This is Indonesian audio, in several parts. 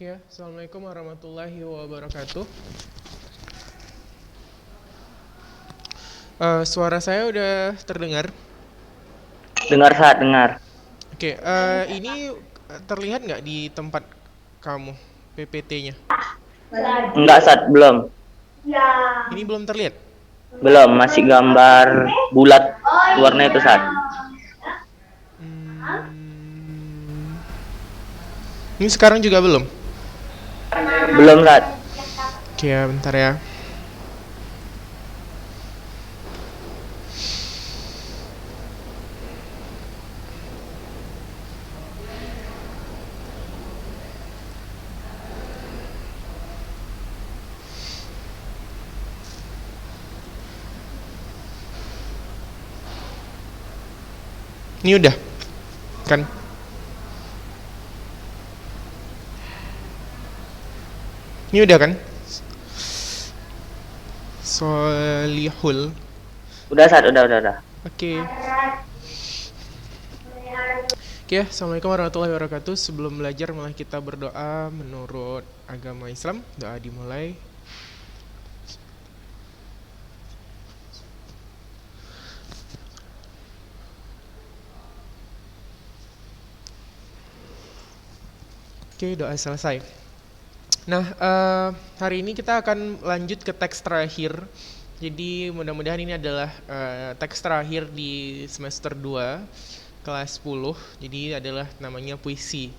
Ya, Assalamualaikum warahmatullahi wabarakatuh. Suara saya udah terdengar? Dengar saat dengar. Oke, ini terlihat nggak di tempat kamu PPT-nya? Enggak saat belum. Ini belum terlihat? Belum, masih gambar bulat warna itu saat. Hmm, ini sekarang juga belum? Belum saat. Oke, ya, bentar ya. Ini udah, kan? Ini udah kan? Solihul. Udah saat, udah. Oke. Oke, Assalamualaikum warahmatullahi wabarakatuh. Sebelum belajar, malah kita berdoa menurut agama Islam. Doa dimulai. Oke, doa selesai. Nah, hari ini kita akan lanjut ke teks terakhir. Jadi mudah-mudahan ini adalah teks terakhir di semester 2 kelas 10. Jadi adalah namanya puisi.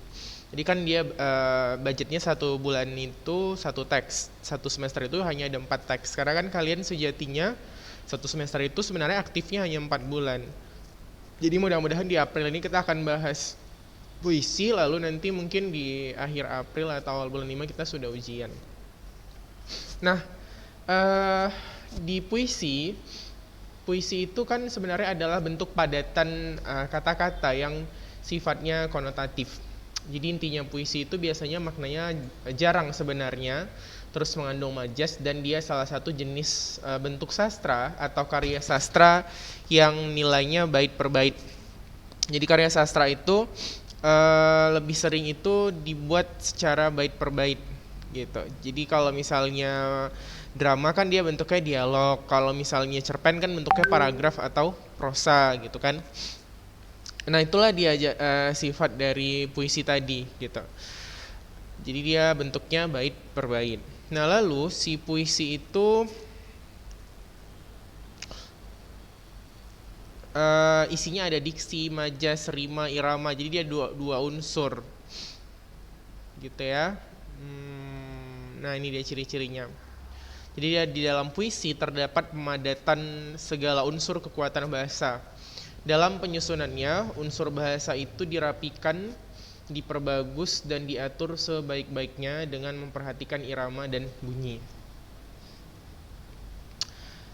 Jadi kan dia budgetnya 1 bulan itu 1 teks. 1 semester itu hanya ada 4 teks. Karena kan kalian sejatinya 1 semester itu sebenarnya aktifnya hanya 4 bulan. Jadi mudah-mudahan di April ini kita akan bahas puisi, lalu nanti mungkin di akhir April atau awal bulan 5 kita sudah ujian. Nah, eh, di puisi itu kan sebenarnya adalah bentuk padatan kata-kata yang sifatnya konotatif. Jadi intinya puisi itu biasanya maknanya jarang sebenarnya, terus mengandung majas, dan dia salah satu jenis bentuk sastra atau karya sastra yang nilainya bait per bait. Jadi karya sastra itu lebih sering itu dibuat secara bait per bait gitu. Jadi kalau misalnya drama kan dia bentuknya dialog, kalau misalnya cerpen kan bentuknya paragraf atau prosa gitu kan. Nah itulah dia sifat dari puisi tadi gitu. Jadi dia bentuknya bait per bait. Nah lalu si puisi itu isinya ada diksi, majas, rima, irama. Jadi dia dua unsur gitu ya. Nah ini dia ciri-cirinya. Jadi dia di dalam puisi terdapat pemadatan segala unsur kekuatan bahasa. Dalam penyusunannya, unsur bahasa itu dirapikan, diperbagus, dan diatur sebaik-baiknya dengan memperhatikan irama dan bunyi.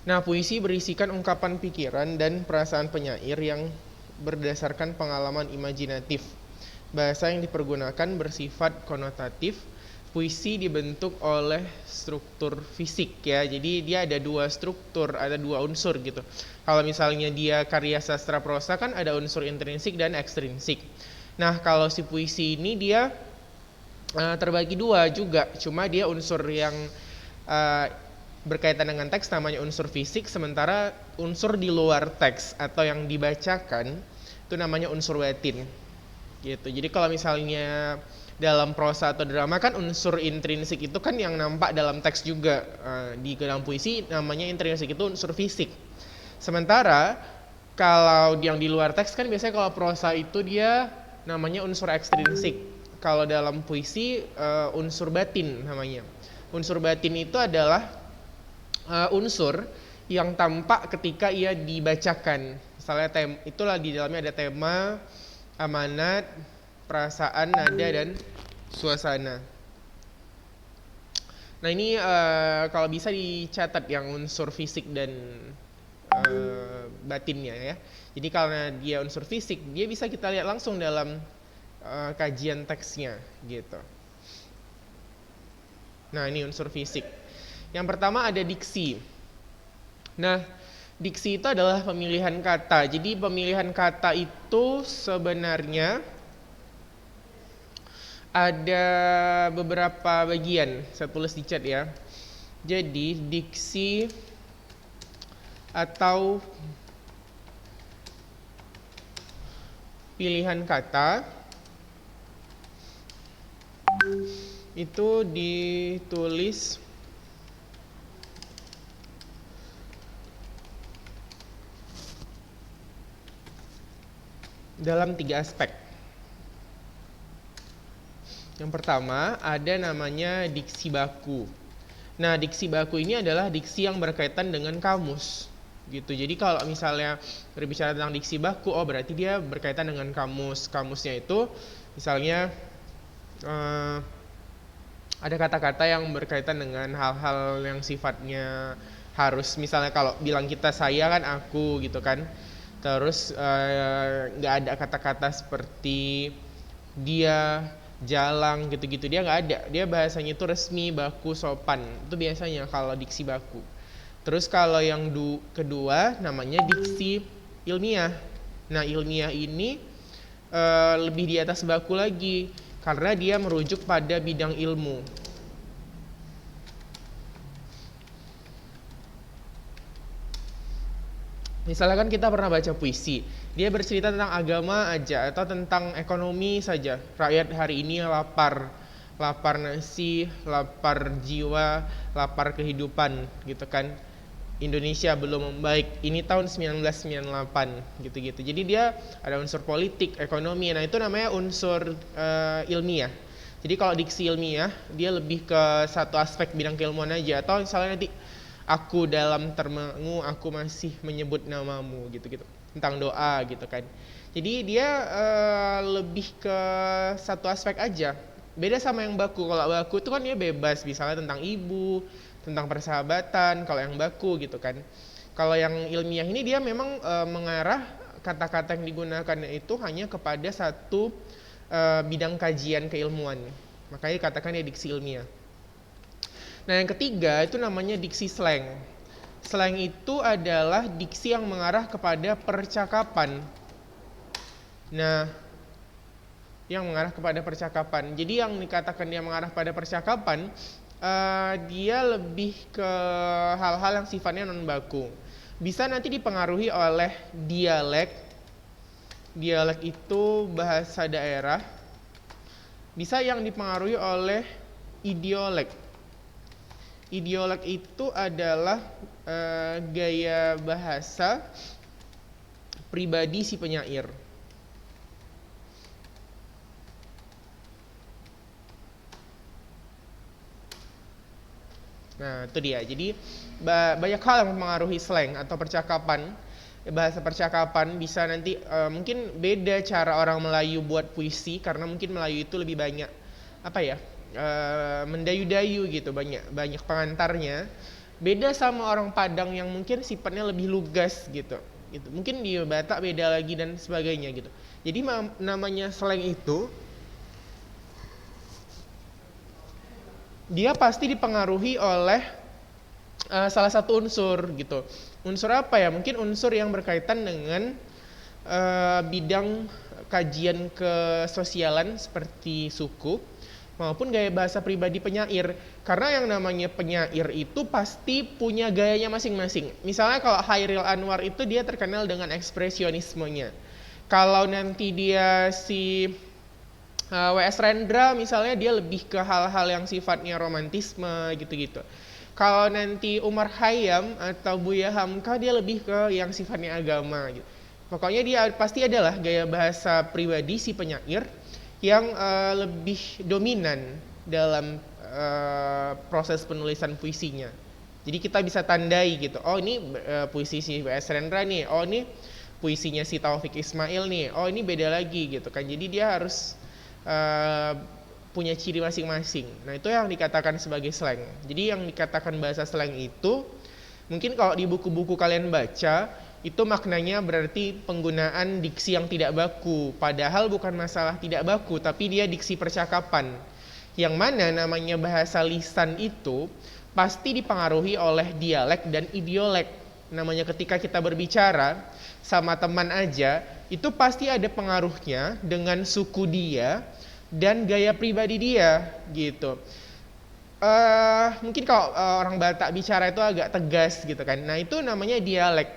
Nah, puisi berisikan ungkapan pikiran dan perasaan penyair yang berdasarkan pengalaman imajinatif. Bahasa yang dipergunakan bersifat konotatif. Puisi dibentuk oleh struktur fisik ya. Jadi dia ada 2 struktur, ada 2 unsur gitu. Kalau misalnya dia karya sastra prosa kan ada unsur intrinsik dan ekstrinsik. Nah, kalau si puisi ini dia terbagi 2 juga. Cuma dia unsur yang berkaitan dengan teks namanya unsur fisik, sementara unsur di luar teks atau yang dibacakan itu namanya unsur batin gitu. Jadi kalau misalnya dalam prosa atau drama kan unsur intrinsik itu kan yang nampak dalam teks juga. Di dalam puisi namanya intrinsik itu unsur fisik. Sementara kalau yang di luar teks kan biasanya kalau prosa itu dia namanya unsur ekstrinsik. Kalau dalam puisi unsur batin namanya. Unsur batin itu adalah unsur yang tampak ketika ia dibacakan. Misalnya itulah di dalamnya ada tema, amanat, perasaan, nada, dan suasana. Nah ini kalau bisa dicatat yang unsur fisik dan batinnya ya. Jadi karena dia unsur fisik, dia bisa kita lihat langsung dalam kajian teksnya gitu. Nah ini unsur fisik. Yang pertama ada diksi. Nah, diksi itu adalah pemilihan kata. Jadi pemilihan kata itu sebenarnya ada beberapa bagian, saya tulis di chat ya. Jadi diksi atau pilihan kata itu ditulis dalam 3 aspek. Yang pertama ada namanya diksi baku. Nah, diksi baku ini adalah diksi yang berkaitan dengan kamus gitu. Jadi kalau misalnya berbicara tentang diksi baku, oh berarti dia berkaitan dengan kamus. Kamusnya itu misalnya ada kata-kata yang berkaitan dengan hal-hal yang sifatnya harus, misalnya kalau bilang kita saya kan aku gitu kan. Terus nggak ada kata-kata seperti dia, jalang gitu-gitu, dia nggak ada. Dia bahasanya itu resmi, baku, sopan. Itu biasanya kalau diksi baku. Terus kalau yang kedua namanya diksi ilmiah. Nah, ilmiah ini lebih di atas baku lagi karena dia merujuk pada bidang ilmu. Misalkan kita pernah baca puisi, dia bercerita tentang agama aja atau tentang ekonomi saja. Rakyat hari ini lapar, lapar nasi, lapar jiwa, lapar kehidupan gitu kan. Indonesia belum membaik, ini tahun 1998 gitu-gitu. Jadi dia ada unsur politik, ekonomi. Nah, itu namanya unsur ilmiah. Jadi kalau diksi ilmiah, dia lebih ke satu aspek bidang keilmuan aja. Atau misalnya nanti aku dalam termengu, aku masih menyebut namamu gitu-gitu. Tentang doa gitu kan. Jadi dia lebih ke satu aspek aja. Beda sama yang baku. Kalau baku itu kan dia bebas, misalnya tentang ibu, tentang persahabatan, kalau yang baku gitu kan. Kalau yang ilmiah ini dia memang mengarah kata-kata yang digunakan itu hanya kepada satu bidang kajian keilmuan. Makanya dikatakan dia diksi ilmiah. Nah, yang ketiga itu namanya diksi slang. Slang itu adalah diksi yang mengarah kepada percakapan. Nah, yang mengarah kepada percakapan. Jadi yang dikatakan dia mengarah pada percakapan, dia lebih ke hal-hal yang sifatnya non baku. Bisa nanti dipengaruhi oleh dialek. Dialek itu bahasa daerah. Bisa yang dipengaruhi oleh idiolek. Idiolek itu adalah gaya bahasa pribadi si penyair. Nah, itu dia. Jadi banyak hal yang mempengaruhi slang atau percakapan. Bahasa percakapan bisa nanti mungkin beda cara orang Melayu buat puisi karena mungkin Melayu itu lebih banyak apa ya? Mendayu-dayu gitu, banyak pengantarnya. Beda sama orang Padang yang mungkin sifatnya lebih lugas gitu. Mungkin di Batak beda lagi dan sebagainya gitu. Jadi namanya slang itu dia pasti dipengaruhi oleh salah satu unsur gitu. Unsur apa ya? Mungkin unsur yang berkaitan dengan bidang kajian kesosialan seperti suku maupun gaya bahasa pribadi penyair. Karena yang namanya penyair itu pasti punya gayanya masing-masing. Misalnya kalau Chairil Anwar itu dia terkenal dengan ekspresionismenya. Kalau nanti dia si W.S. Rendra misalnya dia lebih ke hal-hal yang sifatnya romantisme gitu-gitu. Kalau nanti Umar Khayyam atau Buya Hamka dia lebih ke yang sifatnya agama gitu. Pokoknya dia pasti adalah gaya bahasa pribadi si penyair yang lebih dominan dalam proses penulisan puisinya. Jadi kita bisa tandai gitu. Oh, ini puisi si W.S. Rendra nih. Oh, ini puisinya si Taufik Ismail nih. Oh, ini beda lagi gitu kan. Jadi dia harus punya ciri masing-masing. Nah, itu yang dikatakan sebagai slang. Jadi yang dikatakan bahasa slang itu mungkin kalau di buku-buku kalian baca itu maknanya berarti penggunaan diksi yang tidak baku. Padahal bukan masalah tidak baku, tapi dia diksi percakapan. Yang mana namanya bahasa lisan itu pasti dipengaruhi oleh dialek dan idiolek. Namanya ketika kita berbicara sama teman aja, itu pasti ada pengaruhnya dengan suku dia, dan gaya pribadi dia gitu. Mungkin kalau orang Batak bicara itu agak tegas gitu kan. Nah itu namanya dialek.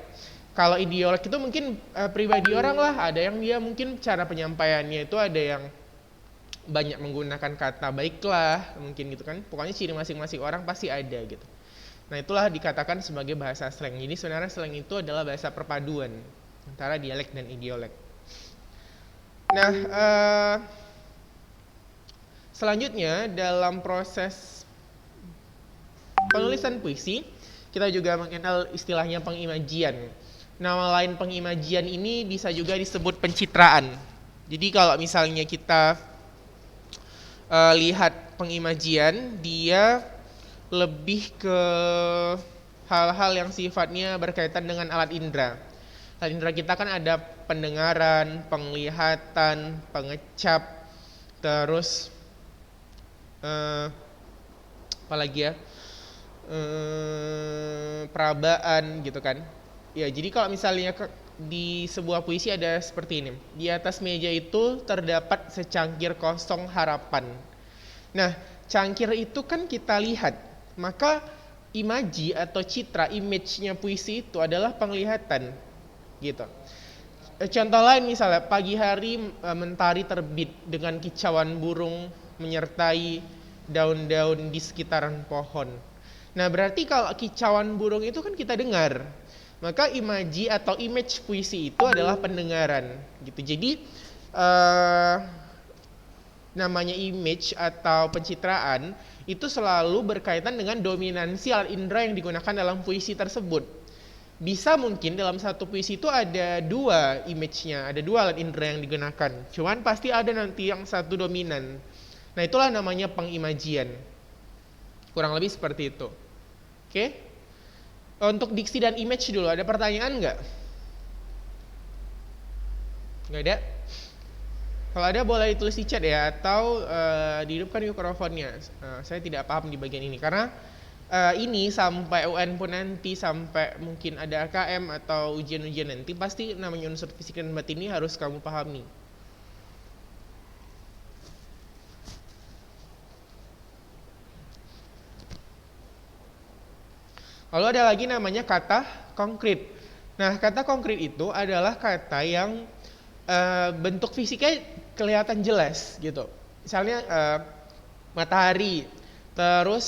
Kalau ideolek itu mungkin pribadi orang lah. Ada yang dia mungkin cara penyampaiannya itu ada yang banyak menggunakan kata baiklah mungkin gitu kan. Pokoknya ciri masing-masing orang pasti ada gitu. Nah itulah dikatakan sebagai bahasa slang. Jadi sebenarnya slang itu adalah bahasa perpaduan antara dialek dan idiolek. Nah selanjutnya dalam proses penulisan puisi kita juga mengenal istilahnya pengimajian. Nama lain pengimajian ini bisa juga disebut pencitraan. Jadi kalau misalnya kita lihat pengimajian, dia lebih ke hal-hal yang sifatnya berkaitan dengan alat indera. Alat indera kita kan ada pendengaran, penglihatan, pengecap, terus apa lagi ya, perabaan gitu kan. Ya jadi kalau misalnya di sebuah puisi ada seperti ini. Di atas meja itu terdapat secangkir kosong harapan. Nah, cangkir itu kan kita lihat. Maka imaji atau citra, image-nya puisi itu adalah penglihatan. Gitu. Contoh lain misalnya, pagi hari mentari terbit dengan kicauan burung menyertai daun-daun di sekitaran pohon. Nah, berarti kalau kicauan burung itu kan kita dengar. Maka imaji atau image puisi itu adalah pendengaran gitu. Jadi namanya image atau pencitraan itu selalu berkaitan dengan dominansi alat indera yang digunakan dalam puisi tersebut. Bisa mungkin dalam satu puisi itu ada dua image-nya, ada dua alat indera yang digunakan. Cuman pasti ada nanti yang satu dominan. Nah itulah namanya pengimajian. Kurang lebih seperti itu. Oke? Untuk diksi dan image dulu, ada pertanyaan nggak? Nggak ada? Kalau ada boleh ditulis di chat ya, atau dihidupkan mikrofonnya. Saya tidak paham di bagian ini, karena ini sampai UN pun nanti, sampai mungkin ada AKM atau ujian-ujian nanti, pasti namanya unsur fisik dan batin ini harus kamu pahami. Lalu ada lagi namanya kata konkret. Nah, kata konkret itu adalah kata yang bentuk fisiknya kelihatan jelas gitu. Misalnya matahari, terus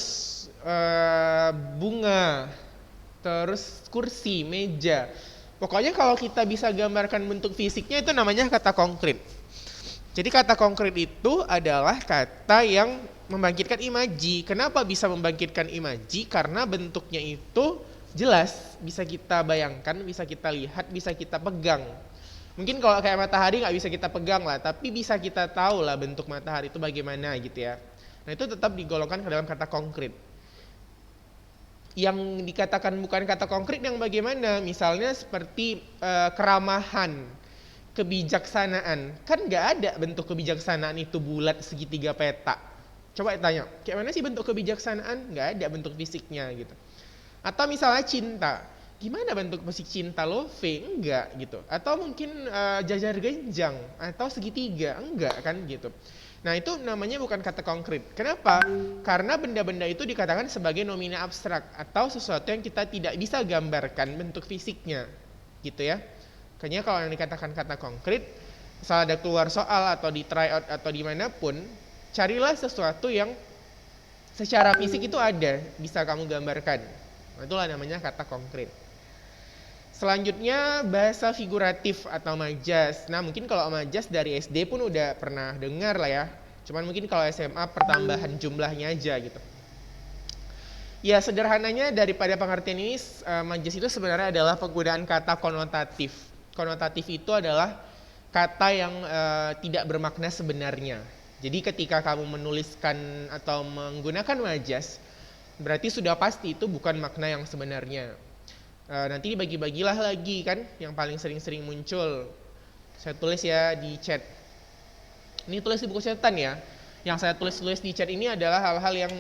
bunga, terus kursi, meja. Pokoknya kalau kita bisa gambarkan bentuk fisiknya itu namanya kata konkret. Jadi kata konkret itu adalah kata yang membangkitkan imaji. Kenapa bisa membangkitkan imaji? Karena bentuknya itu jelas, bisa kita bayangkan, bisa kita lihat, bisa kita pegang. Mungkin kalau kayak matahari nggak bisa kita pegang lah, tapi bisa kita tahu lah bentuk matahari itu bagaimana gitu ya. Nah itu tetap digolongkan ke dalam kata konkret. Yang dikatakan bukan kata konkret yang bagaimana? Misalnya seperti keramahan, kebijaksanaan. Kan nggak ada bentuk kebijaksanaan itu bulat segitiga peta. Coba tanya, kayak mana sih bentuk kebijaksanaan? Nggak ada bentuk fisiknya gitu. Atau misalnya cinta, gimana bentuk fisik cinta? Love? Enggak gitu. Atau mungkin jajar genjang atau segitiga? Enggak kan gitu. Nah itu namanya bukan kata konkret. Kenapa? Karena benda-benda itu dikatakan sebagai nomina abstrak atau sesuatu yang kita tidak bisa gambarkan bentuk fisiknya gitu ya. Makanya kalau yang dikatakan kata konkret, misal ada keluar soal atau di try out atau dimanapun, carilah sesuatu yang secara fisik itu ada, bisa kamu gambarkan. Nah, itulah namanya kata konkret. Selanjutnya bahasa figuratif atau majas. Nah mungkin kalau majas dari SD pun udah pernah dengar lah ya. Cuman mungkin kalau SMA pertambahan jumlahnya aja gitu. Ya sederhananya daripada pengertian ini, majas itu sebenarnya adalah penggunaan kata konotatif. Konotatif itu adalah kata yang tidak bermakna sebenarnya. Jadi ketika kamu menuliskan atau menggunakan majas, berarti sudah pasti itu bukan makna yang sebenarnya. Nanti dibagi-bagilah lagi kan, yang paling sering-sering muncul. Saya tulis ya di chat. Ini tulis di buku catatan ya. Yang saya tulis-tulis di chat ini adalah hal-hal yang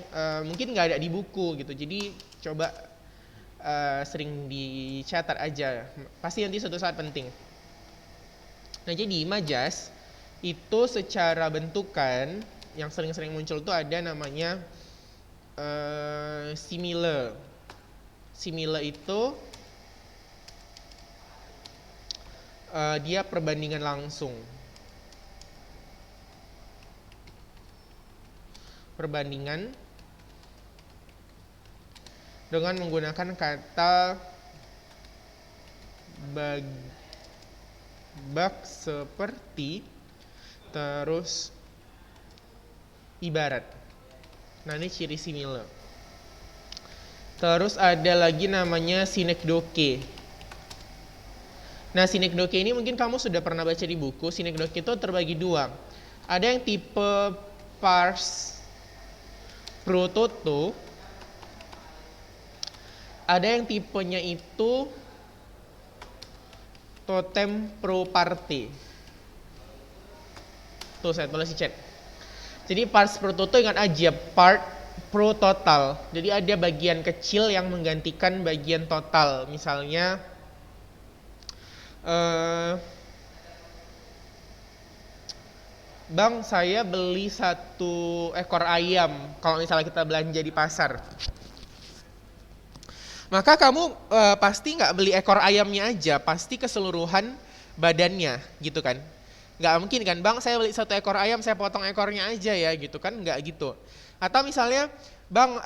mungkin nggak ada di buku gitu. Jadi coba sering dicatat aja. Pasti nanti suatu saat penting. Nah jadi majas itu secara bentukan yang sering-sering muncul tuh ada namanya simile. Simile itu dia perbandingan langsung. Perbandingan dengan menggunakan kata bak seperti, terus ibarat. Nah, ini ciri simile. Terus ada lagi namanya sinekdoche. Nah, sinekdoche ini mungkin kamu sudah pernah baca di buku. Sinekdoche itu terbagi dua. Ada yang tipe pars pro toto. Ada yang tipenya itu totem pro parte. Tuh saya tulis di chat. Jadi pars pro toto ingat aja, part pro total. Jadi ada bagian kecil yang menggantikan bagian total. Misalnya Bang, saya beli 1 ekor ayam kalau misalnya kita belanja di pasar. Maka kamu pasti nggak beli ekor ayamnya aja, pasti keseluruhan badannya gitu kan. Nggak mungkin kan, Bang saya beli 1 ekor ayam, saya potong ekornya aja ya gitu kan, nggak gitu. Atau misalnya, Bang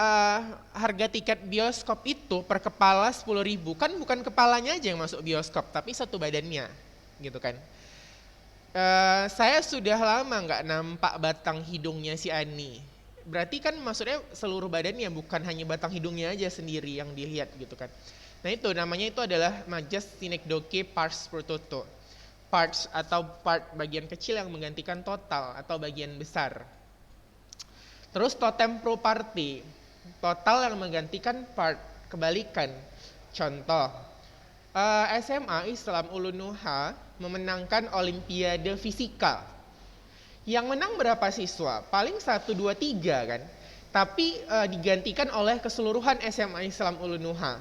harga tiket bioskop itu per kepala 10.000, kan bukan kepalanya aja yang masuk bioskop, tapi satu badannya gitu kan. Saya sudah lama nggak nampak batang hidungnya si Ani. Berarti kan maksudnya seluruh badannya, bukan hanya batang hidungnya aja sendiri yang dilihat gitu kan. Nah itu namanya itu adalah majas sinekdoche pars pro toto. Parts atau part bagian kecil yang menggantikan total atau bagian besar. Terus totem pro parte, total yang menggantikan part, kebalikan. Contoh, SMA Islam Ulunuha memenangkan Olimpiade Fisika. Yang menang berapa siswa? Paling 1, 2, 3 kan. Tapi digantikan oleh keseluruhan SMA Islam Ulunuha.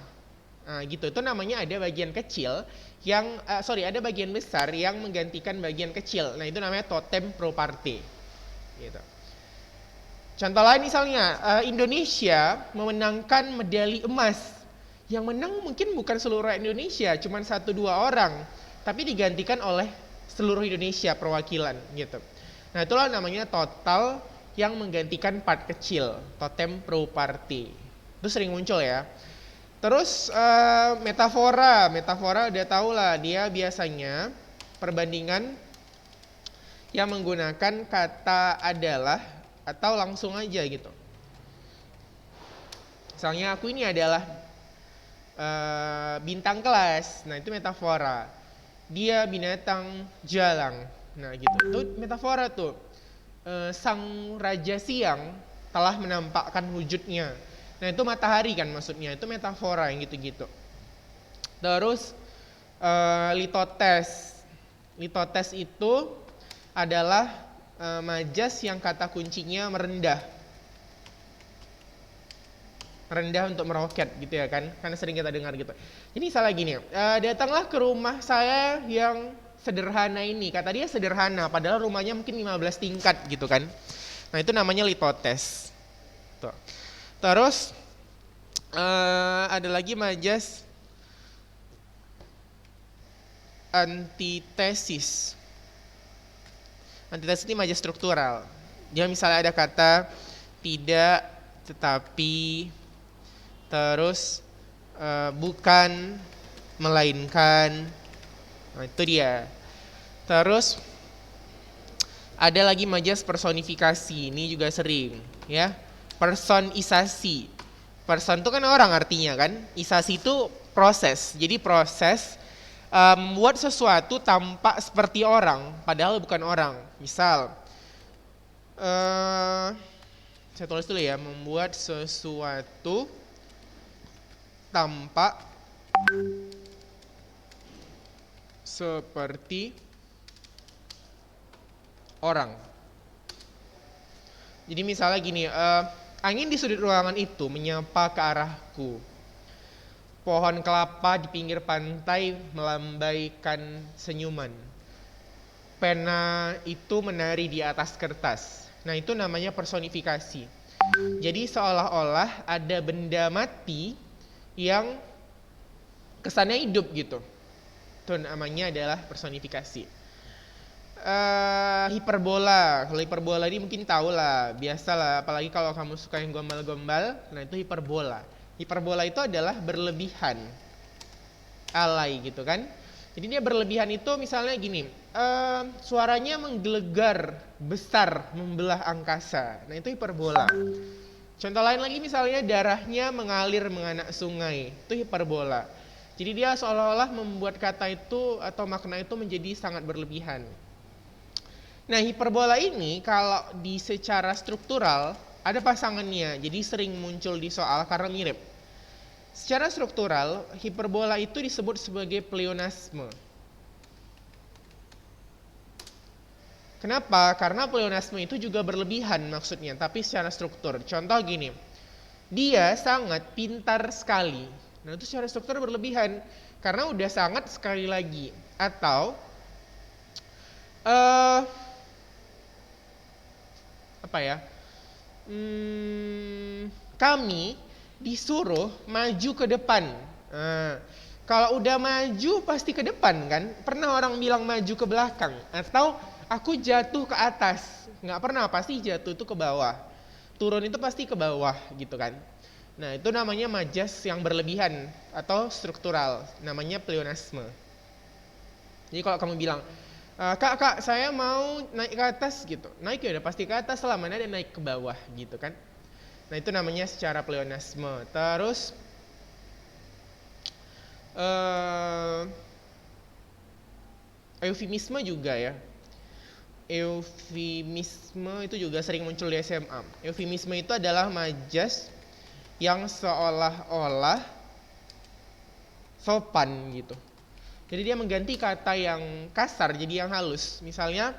Nah gitu, itu namanya ada bagian kecil yang, ada bagian besar yang menggantikan bagian kecil. Nah itu namanya totem pro parte. Gitu. Contoh lain misalnya, Indonesia memenangkan medali emas. Yang menang mungkin bukan seluruh Indonesia, cuma 1, 2 orang. Tapi digantikan oleh seluruh Indonesia perwakilan gitu. Nah itulah namanya total yang menggantikan part kecil, totem pro parte. Itu sering muncul ya. Terus metafora udah tau lah, dia biasanya perbandingan yang menggunakan kata adalah atau langsung aja gitu. Misalnya aku ini adalah bintang kelas, nah itu metafora. Dia binatang jalang, nah gitu. Itu metafora tuh. Sang raja siang telah menampakkan wujudnya. Nah itu matahari kan maksudnya, itu metafora yang gitu-gitu. Terus litotes. Litotes itu adalah majas yang kata kuncinya merendah. Rendah untuk meroket gitu ya kan, karena sering kita dengar gitu. Ini salah gini, datanglah ke rumah saya yang sederhana ini. Kata dia sederhana, padahal rumahnya mungkin 15 tingkat gitu kan. Nah itu namanya litotes. Tuh. Terus ada lagi majas antitesis. Antitesis ini majas struktural. Dia misalnya ada kata tidak, tetapi, terus bukan, melainkan. Nah itu dia. Terus ada lagi majas personifikasi, ini juga sering ya. Personisasi. Person itu kan orang artinya kan. Isasi itu proses. Jadi proses membuat sesuatu tampak seperti orang, padahal bukan orang. Misal, saya tulis dulu ya, membuat sesuatu tampak seperti orang. Jadi misalnya gini, angin di sudut ruangan itu menyapa ke arahku. Pohon kelapa di pinggir pantai melambaikan senyuman. pena itu menari di atas kertas. Nah, itu namanya personifikasi. Jadi seolah-olah ada benda mati yang kesannya hidup gitu. Itu namanya adalah personifikasi. Hiperbola. Kalau hiperbola ini mungkin tahu lah, biasa lah. Apalagi kalau kamu suka yang gombal-gombal, nah itu hiperbola. Hiperbola itu adalah berlebihan, alay gitu kan. Jadi dia berlebihan itu misalnya gini, suaranya menggelegar, besar, membelah angkasa. Nah itu hiperbola. Contoh lain lagi misalnya darahnya mengalir menganak sungai, itu hiperbola. Jadi dia seolah-olah membuat kata itu atau makna itu menjadi sangat berlebihan. Nah, hiperbola ini kalau di secara struktural ada pasangannya, jadi sering muncul di soal karena mirip. Secara struktural, hiperbola itu disebut sebagai pleonasme. Kenapa? Karena pleonasme itu juga berlebihan maksudnya, tapi secara struktur. Contoh gini, dia sangat pintar sekali. Nah, itu secara struktur berlebihan, karena udah sangat sekali lagi. Atau, apa ya, kami disuruh maju ke depan. Kalau udah maju pasti ke depan kan. Pernah orang bilang maju ke belakang, atau aku jatuh ke atas. Nggak pernah, pasti jatuh itu ke bawah. Turun itu pasti ke bawah gitu kan. Nah itu namanya majas yang berlebihan atau struktural, namanya pleonasme. Jadi kalau kamu bilang, kak saya mau naik ke atas gitu, naik ya udah pasti ke atas lah, mana ada naik ke bawah gitu kan. Nah itu namanya secara pleonasme. Terus eufemisme juga ya. Eufemisme itu juga sering muncul di SMA. Eufemisme itu adalah majas yang seolah-olah sopan gitu. Jadi dia mengganti kata yang kasar jadi yang halus. Misalnya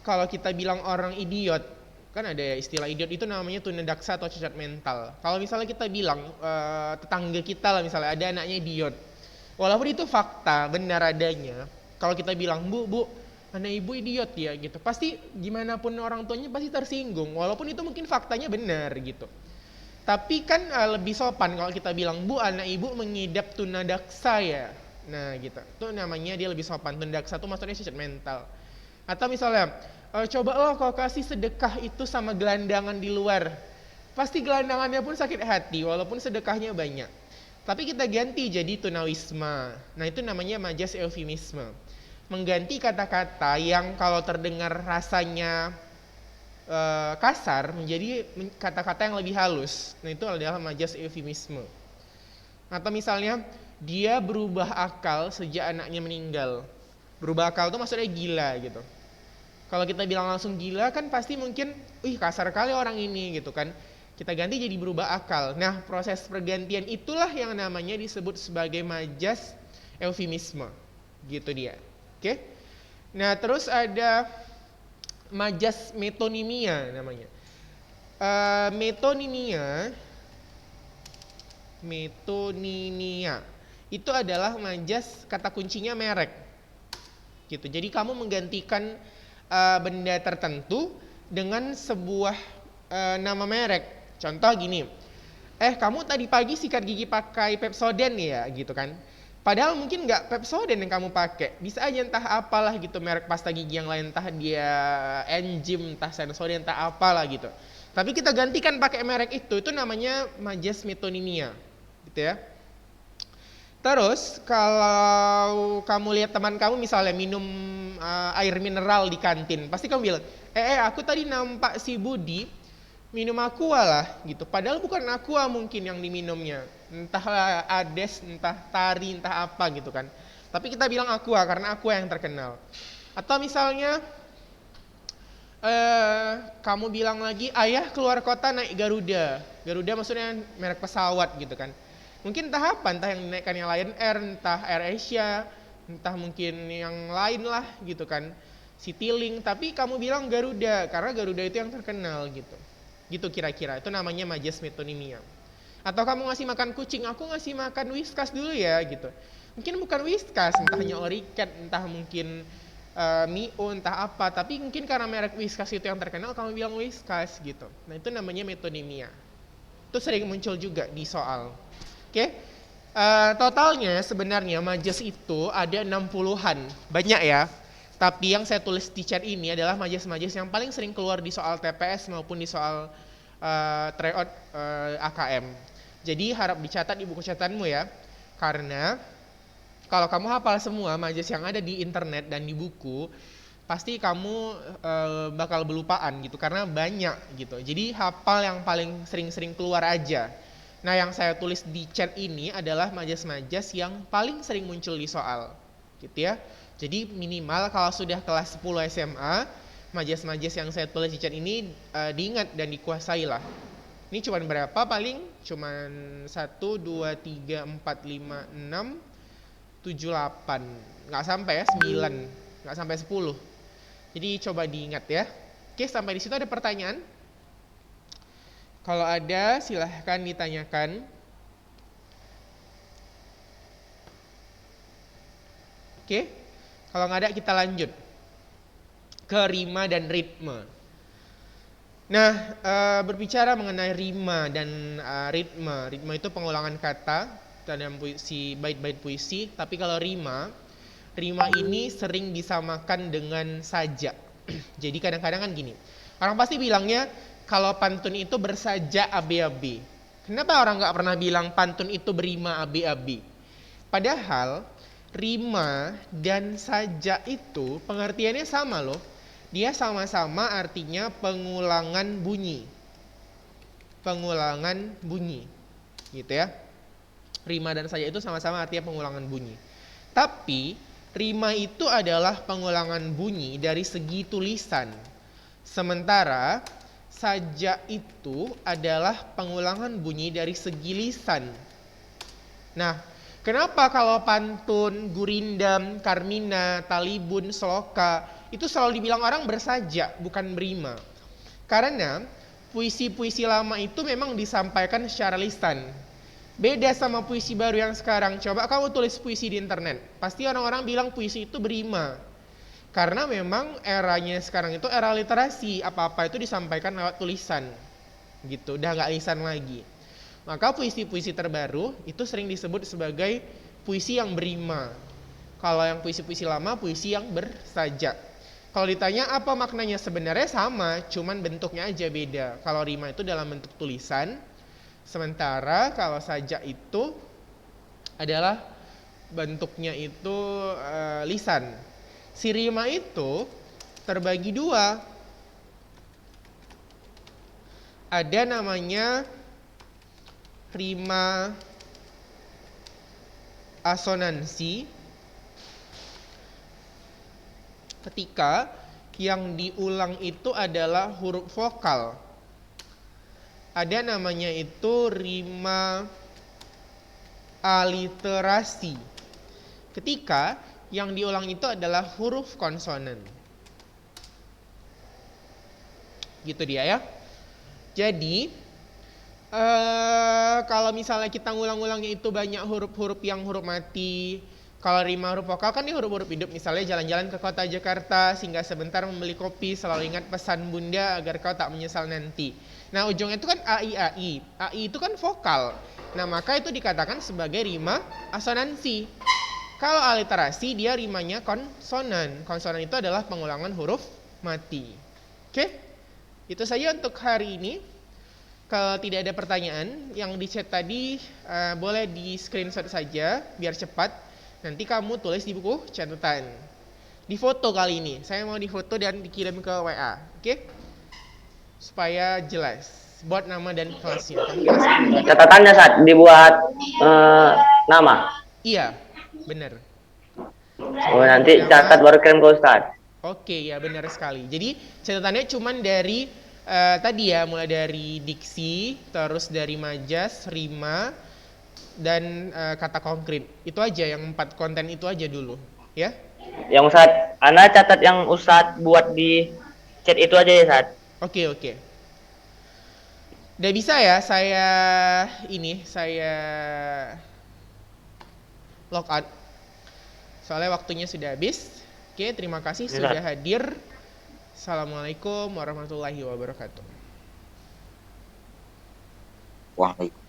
kalau kita bilang orang idiot, kan ada ya istilah idiot itu namanya tunadaksa atau cacat mental. Kalau misalnya kita bilang tetangga kita lah misalnya ada anaknya idiot, walaupun itu fakta benar adanya, kalau kita bilang bu anak ibu idiot ya gitu, pasti gimana pun orang tuanya pasti tersinggung, walaupun itu mungkin faktanya benar gitu. Tapi kan lebih sopan kalau kita bilang bu anak ibu mengidap tunadaksa ya. Nah gitu, itu namanya dia lebih sopan. Tunadaksa itu maksudnya cacat mental. Atau misalnya, coba lo kau kasih sedekah itu sama gelandangan di luar, pasti gelandangannya pun sakit hati walaupun sedekahnya banyak. Tapi kita ganti jadi tunawisma. Nah itu namanya majas eufemisme. Mengganti kata-kata yang kalau terdengar rasanya kasar menjadi kata-kata yang lebih halus. Nah itu adalah majas eufemisme. Atau misalnya dia berubah akal sejak anaknya meninggal. Berubah akal itu maksudnya gila gitu. Kalau kita bilang langsung gila kan pasti mungkin, kasar kali orang ini gitu kan. Kita ganti jadi berubah akal. Nah proses pergantian itulah yang namanya disebut sebagai majas eufemisme. Gitu dia. Oke? Nah terus ada majas metonimia namanya. Metonimia itu adalah majas kata kuncinya merek gitu. Jadi kamu menggantikan benda tertentu dengan sebuah nama merek. Contoh gini, kamu tadi pagi sikat gigi pakai Pepsodent ya gitu kan. Padahal mungkin nggak Pepsodent yang kamu pakai, bisa aja entah apalah gitu merek pasta gigi yang lain, entah dia Enzim, entah Sensodyne, entah apalah gitu. Tapi kita gantikan pakai merek itu namanya majas metonimia, gitu ya. Terus kalau kamu lihat teman kamu misalnya minum air mineral di kantin, pasti kamu bilang, aku tadi nampak si Budi minum aqua lah gitu. Padahal bukan aqua mungkin yang diminumnya, entah Ades, entah Tari, entah apa gitu kan. Tapi kita bilang aqua karena aqua yang terkenal. Atau misalnya kamu bilang lagi ayah keluar kota naik Garuda. Garuda maksudnya merek pesawat gitu kan. Mungkin entah apa, entah yang dinaikkan yang Lion Air, entah AirAsia, entah mungkin yang lain lah gitu kan, Citylink. Tapi kamu bilang Garuda karena Garuda itu yang terkenal gitu. Gitu kira-kira, itu namanya majas metonimia. Atau kamu ngasih makan kucing, aku ngasih makan Whiskas dulu ya gitu. Mungkin bukan Whiskas, entah hanya Oricat, entah mungkin Mio, entah apa, tapi mungkin karena merek Whiskas itu yang terkenal, kamu bilang Whiskas gitu. Nah itu namanya metonimia. Itu sering muncul juga di soal. Oke. Totalnya sebenarnya majas itu ada 60-an. Banyak ya. Tapi yang saya tulis di chat ini adalah majas-majas yang paling sering keluar di soal TPS maupun di soal tryout AKM. Jadi harap dicatat di buku catatanmu ya. Karena kalau kamu hafal semua majas yang ada di internet dan di buku, pasti kamu bakal berlupaan gitu karena banyak gitu. Jadi hafal yang paling sering-sering keluar aja. Nah, yang saya tulis di chat ini adalah majas-majas yang paling sering muncul di soal. Gitu ya. Jadi minimal kalau sudah kelas 10 SMA, majas-majas yang saya tulis di chat ini diingat dan dikuasai lah. Ini cuman berapa paling? Cuman 1, 2, 3, 4, 5, 6, 7, 8. Nggak sampai ya, 9. Nggak sampai 10. Jadi coba diingat ya. Oke, sampai di situ ada pertanyaan? Kalau ada, silahkan ditanyakan. Oke, kalau nggak ada kita lanjut ke rima dan ritme. Nah, berbicara mengenai rima dan ritme. Ritme itu pengulangan kata dalam puisi, bait-bait puisi. Tapi kalau rima ini sering disamakan dengan sajak. Jadi kadang-kadang kan gini, orang pasti bilangnya kalau pantun itu bersaja AB-AB. Kenapa orang nggak pernah bilang pantun itu berima AB-AB? Padahal rima dan sajak itu pengertiannya sama loh. Dia sama-sama artinya pengulangan bunyi. Pengulangan bunyi. Gitu ya. Rima dan sajak itu sama-sama artinya pengulangan bunyi. Tapi rima itu adalah pengulangan bunyi dari segi tulisan. Sementara sajak itu adalah pengulangan bunyi dari segi lisan. Nah, kenapa kalau pantun, gurindam, karmina, talibun, seloka itu selalu dibilang orang bersajak, bukan berima? Karena puisi-puisi lama itu memang disampaikan secara lisan. Beda sama puisi baru yang sekarang. Coba kamu tulis puisi di internet, pasti orang-orang bilang puisi itu berima. Karena memang eranya sekarang itu era literasi, apa-apa itu disampaikan lewat tulisan. Gitu, udah nggak lisan lagi. Maka puisi-puisi terbaru itu sering disebut sebagai puisi yang berima. Kalau yang puisi-puisi lama, puisi yang bersajak. Kalau ditanya apa maknanya, sebenarnya sama, cuman bentuknya aja beda. Kalau rima itu dalam bentuk tulisan, sementara kalau sajak itu adalah bentuknya itu lisan. Si rima itu terbagi dua. Ada namanya rima asonansi, ketika yang diulang itu adalah huruf vokal. Ada namanya itu rima aliterasi, ketika yang diulang itu adalah huruf konsonan. Gitu dia ya. Jadi kalau misalnya kita ngulang-ngulangnya itu banyak huruf-huruf yang huruf mati. Kalau rima huruf vokal kan dia huruf-huruf hidup. Misalnya jalan-jalan ke kota Jakarta, singgah sebentar membeli kopi, selalu ingat pesan bunda agar kau tak menyesal nanti. Nah ujungnya itu kan AI. AI itu kan vokal. Nah maka itu dikatakan sebagai rima asonansi. Kalau aliterasi dia rimanya konsonan. Konsonan itu adalah pengulangan huruf mati. Oke? Itu saja untuk hari ini. Kalau tidak ada pertanyaan yang di chat tadi, boleh di screenshot saja biar cepat. Nanti kamu tulis di buku catatan. Di foto kali ini. Saya mau difoto dan dikirim ke WA. Oke? Supaya jelas. Buat nama dan kelasnya. Catatannya saat dibuat nama. Iya, benar. Oh, nanti catat baru kirim ke Ustadz. Oke, ya benar sekali. Jadi catatannya cuman dari tadi ya, mulai dari diksi, terus dari majas, rima, dan kata konkret. Itu aja, yang 4 konten itu aja dulu, ya. Yang Ustadz, Anda catat yang Ustadz buat di chat itu aja ya, Ustadz. Oke. Udah bisa ya, saya log out. Soalnya waktunya sudah habis. Oke, terima kasih Ya, sudah Ustaz. hadir. Assalamualaikum warahmatullahi wabarakatuh. Waalaikumsalam.